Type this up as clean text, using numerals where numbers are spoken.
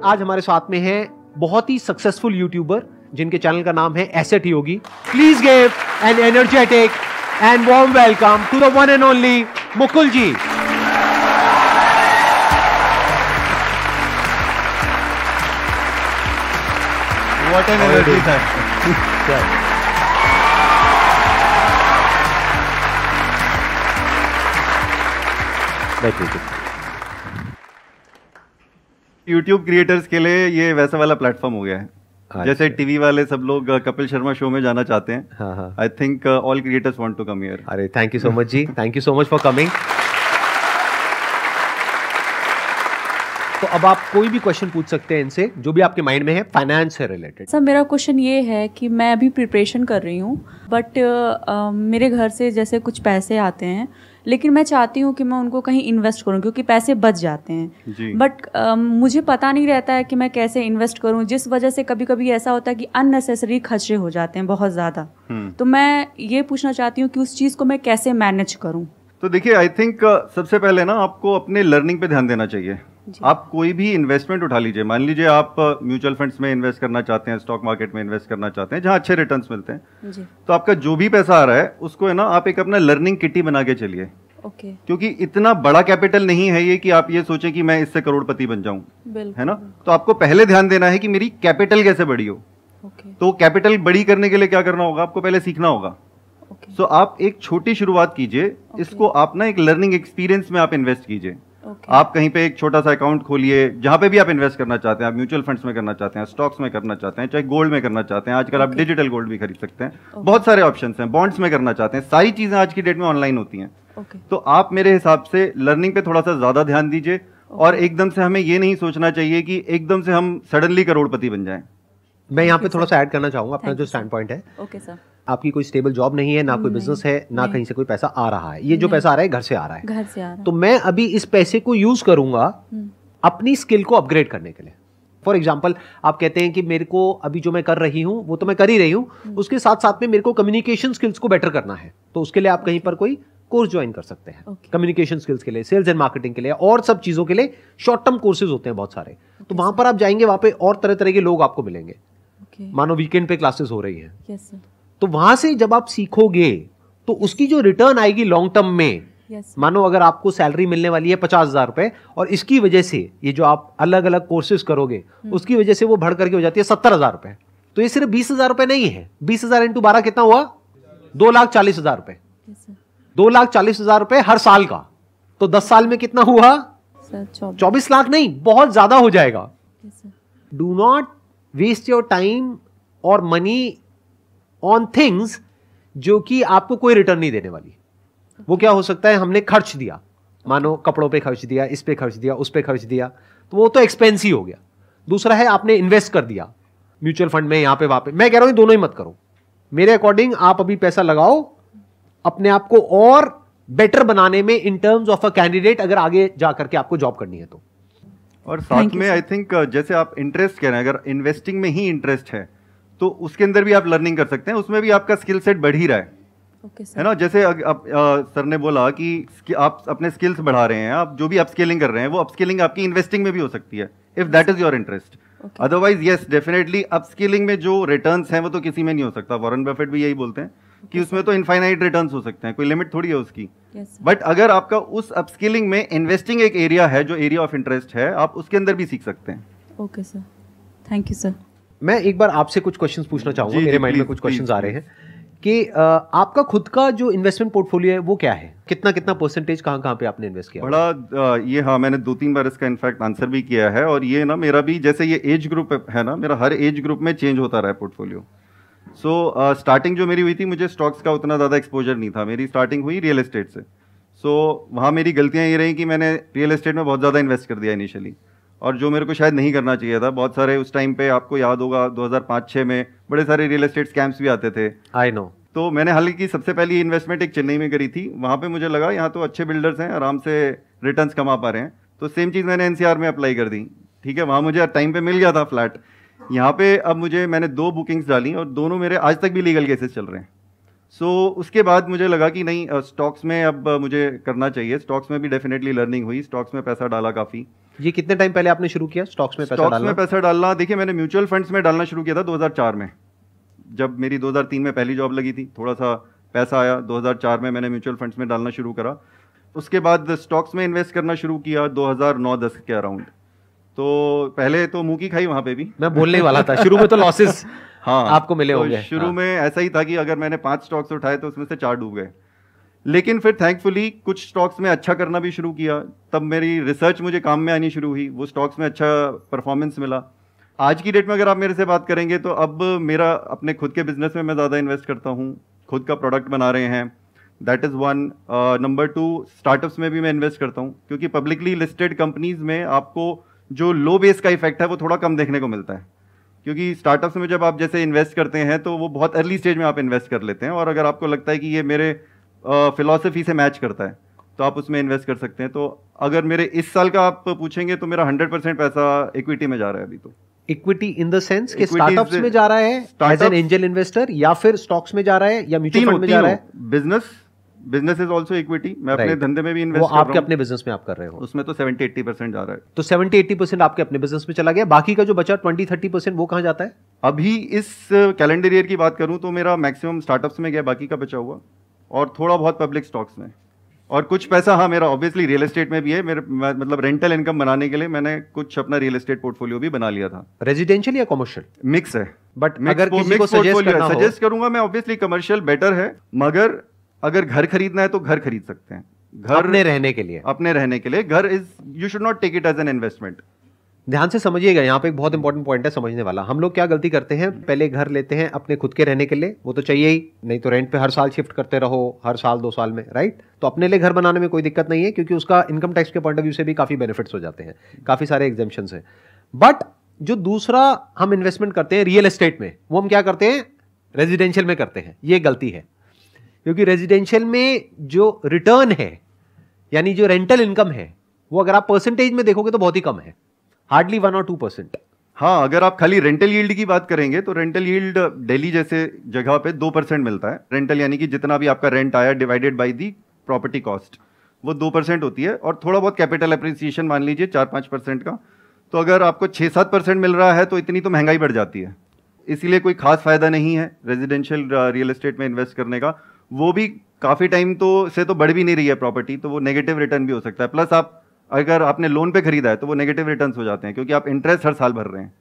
आज हमारे साथ में है बहुत ही सक्सेसफुल यूट्यूबर जिनके चैनल का नाम है Asset Yogi. Please give an energetic and warm welcome to the one and only Mukul ji. What an energy, sir. YouTube creators के लिए ये वैसा वाला प्लेटफॉर्म हो गया है जैसे टीवी वाले सब लोग कपिल शर्मा शो में जाना चाहते हैं। I think all creators want to come here. अरे thank you so much ji, thank you so much for coming. तो अब आप कोई भी क्वेश्चन पूछ सकते हैं इनसे जो भी आपके माइंड में है फाइनेंस से रिलेटेड। सर मेरा क्वेश्चन ये है कि मैं अभी प्रिपरेशन कर रही हूँ बट मेरे घर से जैसे कुछ पैसे आते हैं लेकिन मैं चाहती हूँ कि मैं उनको कहीं इन्वेस्ट करूँ क्योंकि पैसे बच जाते हैं बट मुझे पता नहीं रहता है कि मैं कैसे इन्वेस्ट करूँ, जिस वजह से कभी कभी ऐसा होता है कि अननेसेसरी खर्चे हो जाते हैं बहुत ज़्यादा। तो मैं ये पूछना चाहती हूँ कि उस चीज़ को मैं कैसे मैनेज करूँ। तो देखिए आई थिंक सबसे पहले ना आपको अपने लर्निंग पे ध्यान देना चाहिए। आप कोई भी इन्वेस्टमेंट उठा लीजिए, मान लीजिए आप म्यूचुअल फंड्स में इन्वेस्ट करना चाहते हैं, स्टॉक मार्केट में इन्वेस्ट करना चाहते हैं जहां अच्छे रिटर्न्स मिलते हैं जी। तो आपका जो भी पैसा आ रहा है उसको है ना आप एक अपना लर्निंग किटी बना के चलिए। क्योंकि इतना बड़ा कैपिटल नहीं है ये कि आप ये सोचें कि मैं इससे करोड़पति बन जाऊं, है ना। तो आपको पहले ध्यान देना है कि मेरी कैपिटल कैसे बड़ी हो। तो कैपिटल बड़ी करने के लिए क्या करना होगा, आपको पहले सीखना होगा। सो आप एक छोटी शुरुआत कीजिए, इसको आप ना एक लर्निंग एक्सपीरियंस में आप इन्वेस्ट कीजिए। आप कहीं पे एक छोटा सा अकाउंट खोलिए जहां पे भी आप इन्वेस्ट करना चाहते हैं, आप म्यूचुअल फंड्स में करना चाहते हैं, स्टॉक्स में करना चाहते हैं, चाहे गोल्ड में करना चाहते हैं, आजकल आप डिजिटल गोल्ड भी खरीद सकते हैं, बहुत सारे ऑप्शंस हैं, बॉन्ड्स में करना चाहते हैं, सारी चीजें आज की डेट में ऑनलाइन होती हैं। तो आप मेरे हिसाब से लर्निंग पे थोड़ा सा ज्यादा ध्यान दीजिए और एकदम से हमें ये नहीं सोचना चाहिए कि एकदम से हम सडनली करोड़पति बन जाएं। मैं यहाँ पे थोड़ा सा ऐड करना चाहूंगा अपना जो स्टैंड पॉइंट है। Okay sir. आपकी कोई स्टेबल जॉब नहीं है, ना कोई बिजनेस है, ना कहीं से कोई पैसा आ रहा है, ये जो पैसा आ रहा है घर से आ रहा है। घर से आ रहा है। तो मैं अभी इस पैसे को यूज करूंगा अपनी स्किल को अपग्रेड करने के लिए। फॉर एग्जाम्पल आप कहते हैं कि मेरे को अभी जो मैं कर रही हूँ वो तो मैं कर ही रही हूँ, उसके साथ साथ में मेरे को कम्युनिकेशन स्किल्स को बेटर करना है। तो उसके लिए आप कहीं पर कोई कोर्स ज्वाइन कर सकते हैं कम्युनिकेशन स्किल्स के लिए, सेल्स एंड मार्केटिंग के लिए, और सब चीजों के लिए शॉर्ट टर्म कोर्सेज होते हैं बहुत सारे। तो वहां पर आप जाएंगे, वहां पे और तरह तरह के लोग आपको मिलेंगे। मानो वीकेंड पे क्लासेस हो रही हैं, तो वहां से जब आप सीखोगे तो उसकी जो रिटर्न आएगी लॉन्ग टर्म में, मानो अगर आपको सैलरी मिलने वाली है 50,000 रुपए और इसकी वजह से ये जो आप अलग अलग कोर्सेज करोगे उसकी वजह से वो बढ़ करके हो जाती है 70,000 रुपए। तो ये सिर्फ 20,000 रुपए नहीं है, 20,000 इंटू 12 कितना हुआ, 2,40,000 रुपए। 2,40,000 रुपए हर साल का, तो 10 साल में कितना हुआ, 24 लाख नहीं, बहुत ज्यादा हो जाएगा। Do not waste your time और मनी ऑन थिंग्स जो कि आपको कोई रिटर्न नहीं देने वाली। वो क्या हो सकता है, हमने खर्च दिया, मानो कपड़ों पे खर्च दिया, इस पे खर्च दिया, उस पे खर्च दिया, तो वो तो एक्सपेंस ही हो गया। दूसरा है आपने इन्वेस्ट कर दिया म्यूचुअल फंड में, यहां पे वहां पे। मैं कह रहा हूं दोनों ही मत करो। मेरे अकॉर्डिंग आप अभी पैसा लगाओ अपने आप को और बेटर बनाने में in terms of a candidate, अगर आगे जाकर के आपको जॉब करनी है तो। और साथ में आई थिंक जैसे आप इंटरेस्ट कह रहे हैं, अगर इन्वेस्टिंग में ही इंटरेस्ट है तो उसके अंदर भी आप लर्निंग कर सकते हैं, उसमें भी आपका स्किल सेट बढ़ ही रहा है। है ना। जैसे सर ने बोला कि आप अपने स्किल्स बढ़ा रहे हैं, आप जो भी अपस्केलिंग कर रहे हैं वो अपस्केलिंग आपकी इन्वेस्टिंग में भी हो सकती है if that is your interest. Otherwise yes definitely upscaling में जो रिटर्न्स हैं वो तो किसी में नहीं हो सकता। वॉरेन बफेट भी यही बोलते हैं कि उसमें तो इनफाइनाइट रिटर्न्स हो सकते हैं, कोई लिमिट थोड़ी है उसकी। बट अगर आपका उस अपस्किलिंग में इन्वेस्टिंग एक एरिया है जो एरिया ऑफ इंटरेस्ट है, आप उसके अंदर भी सीख सकते हैं। Okay sir, thank you sir. मैं एक बार आपसे कुछ क्वेश्चंस पूछना चाहूंगा, मेरे माइंड में कुछ क्वेश्चंस आ रहे हैं कि आपका खुद का जो इन्वेस्टमेंट पोर्टफोलियो है वो क्या है, कितना कितना परसेंटेज कहाँ पे आपने इन्वेस्ट किया? बड़ा ये हाँ, मैंने 2-3 बार इसका इनफैक्ट आंसर भी किया है। और ये ना मेरा भी जैसे ये एज ग्रुप है ना, मेरा हर एज ग्रुप में चेंज होता रहा है पोर्टफोलियो। सो स्टार्टिंग जो मेरी हुई थी, मुझे स्टॉक्स का उतना ज़्यादा एक्सपोजर नहीं था, मेरी स्टार्टिंग हुई रियल एस्टेट से। सो वहाँ मेरी गलतियाँ ये रही कि मैंने रियल एस्टेट में बहुत ज़्यादा इन्वेस्ट कर दिया इनिशियली, और जो मेरे को शायद नहीं करना चाहिए था। बहुत सारे उस टाइम पे आपको याद होगा 2005-6 में बड़े सारे रियल एस्टेट स्कैम्स भी आते थे। I know. तो मैंने हालांकि सबसे पहली इन्वेस्टमेंट एक चेन्नई में करी थी। वहाँ पे मुझे लगा यहाँ तो अच्छे बिल्डर्स हैं, आराम से रिटर्न्स कमा पा रहे हैं, तो सेम चीज़ मैंने एनसीआर में अप्लाई कर दी। ठीक है, वहाँ मुझे टाइम पे मिल गया था फ्लैट। यहाँ पे अब मैंने 2 बुकिंग्स डाली और दोनों मेरे आज तक भी लीगल केसेस चल रहे हैं। सो उसके बाद मुझे लगा कि नहीं, स्टॉक्स में अब मुझे करना चाहिए। स्टॉक्स में भी डेफिनेटली लर्निंग हुई, स्टॉक्स में पैसा डाला काफ़ी। ये कितने टाइम पहले आपने शुरू किया स्टॉक्स में पैसा डालना? स्टॉक्स में पैसा डालना, देखिए मैंने म्यूचुअल फंड्स में डालना शुरू किया था 2004 में, जब मेरी 2003 में पहली जॉब लगी थी, थोड़ा सा पैसा आया, 2004 में मैंने म्यूचुअल फंड्स में डालना शुरू करा। उसके बाद स्टॉक्स में इन्वेस्ट करना शुरू किया 2009-10 के अराउंड। तो पहले तो मुंह की खाई वहां पे भी, मैं बोलने वाला था, शुरू में तो लॉसेस हाँ आपको मिले तो होंगे। शुरू हाँ। में ऐसा ही था कि अगर मैंने 5 स्टॉक्स उठाए तो उसमें से 4 डूब गए, लेकिन फिर थैंकफुली कुछ स्टॉक्स में अच्छा करना भी शुरू किया, तब मेरी रिसर्च मुझे काम में आनी शुरू हुई, वो स्टॉक्स में अच्छा परफॉर्मेंस मिला। आज की डेट में अगर आप मेरे से बात करेंगे तो अब मेरा अपने खुद के बिजनेस में मैं ज़्यादा इन्वेस्ट करता हूँ, खुद का प्रोडक्ट बना रहे हैं, that is one. Number 2, startups में भी मैं इन्वेस्ट करता हूँ, क्योंकि पब्लिकली लिस्टेड कंपनीज में आपको जो लो बेस का इफेक्ट है वो थोड़ा कम देखने को मिलता है, क्योंकि स्टार्टअप्स में जब आप जैसे इन्वेस्ट करते हैं तो वो बहुत अर्ली स्टेज में आप इन्वेस्ट कर लेते हैं, और अगर आपको लगता है कि ये मेरे फिलॉसफी से मैच करता है तो आप उसमें इन्वेस्ट कर सकते हैं। तो अगर मेरे इस साल का आप पूछेंगे तो मेरा 100% पैसा इक्विटी में जा रहा है अभी। तो इक्विटी इन द सेंस कि स्टार्टअप्स में जा रहा है एज एन एंजल इन्वेस्टर, या फिर स्टॉक्स में जा रहा है, या म्यूचुअल फंड में जा रहा है? Business is also equity. मैं अपने धंधे में भी इन्वेस्ट कर रहा हूं। आपके अपने बिजनेस में आप कर रहे हो, उसमें तो 70-80% जा रहा है। तो 70-80% आपके अपने बिजनेस में चला गया, बाकी का जो बचा 20-30% वो कहां जाता है? अभी इस कैलेंडर ईयर की बात करूं तो मेरा मैक्सिमम स्टार्टअप्स में गया, बाकी का बचा हुआ, और थोड़ा बहुत पब्लिक स्टॉक्स में, और कुछ पैसा हाँ मेरा ऑब्वियसली रियल एस्टेट में भी है। मेरे मतलब रेंटल इनकम बनाने के लिए मैंने कुछ अपना रियल एस्टेट पोर्टफोलियो भी बना लिया था। रेजिडेंशियल या कॉमर्शियल? मिक्स है, बट अगर किसी को सजेस्ट करूंगा मैं, ऑब्वियसली कमर्शियल बेटर है, मगर अगर घर खरीदना है तो घर खरीद सकते हैं। घर अपने रहने के लिए, घर is, you should not take it as an investment. ध्यान से समझिएगा, यहाँ पे एक बहुत इंपॉर्टेंट पॉइंट है समझने वाला। हम लोग क्या गलती करते हैं, पहले घर लेते हैं अपने खुद के रहने के लिए, वो तो चाहिए ही, नहीं तो रेंट पे हर साल शिफ्ट करते रहो, हर साल 2 साल में, राइट? तो अपने लिए घर बनाने में कोई दिक्कत नहीं है, क्योंकि उसका इनकम टैक्स के पॉइंट ऑफ व्यू से भी काफी बेनिफिट्स हो जाते हैं, काफी सारे एग्जेम्पशंस हैं। बट जो दूसरा हम इन्वेस्टमेंट करते हैं रियल एस्टेट में, वो हम क्या करते हैं, रेजिडेंशियल में करते हैं। ये गलती है, क्योंकि रेजिडेंशियल में जो रिटर्न है, यानी जो रेंटल इनकम है, वो अगर आप परसेंटेज में देखोगे तो बहुत ही कम है, हार्डली 1 और 2%। हाँ, अगर आप खाली रेंटल यील्ड की बात करेंगे तो रेंटल यील्ड दिल्ली जैसे जगह पे 2% मिलता है। रेंटल यानी कि जितना भी आपका रेंट आया divided by the property cost, वो 2% होती है, और थोड़ा बहुत कैपिटल एप्रिसिएशन मान लीजिए 4-5% का। तो अगर आपको 6-7% मिल रहा है तो इतनी तो महंगाई बढ़ जाती है, इसीलिए कोई खास फायदा नहीं है रेजिडेंशियल रियल एस्टेट में इन्वेस्ट करने का। वो भी काफ़ी टाइम तो बढ़ भी नहीं रही है प्रॉपर्टी, तो वो नेगेटिव रिटर्न भी हो सकता है। प्लस आप अगर आपने लोन पे खरीदा है तो वो नेगेटिव रिटर्न्स हो जाते हैं, क्योंकि आप इंटरेस्ट हर साल भर रहे हैं।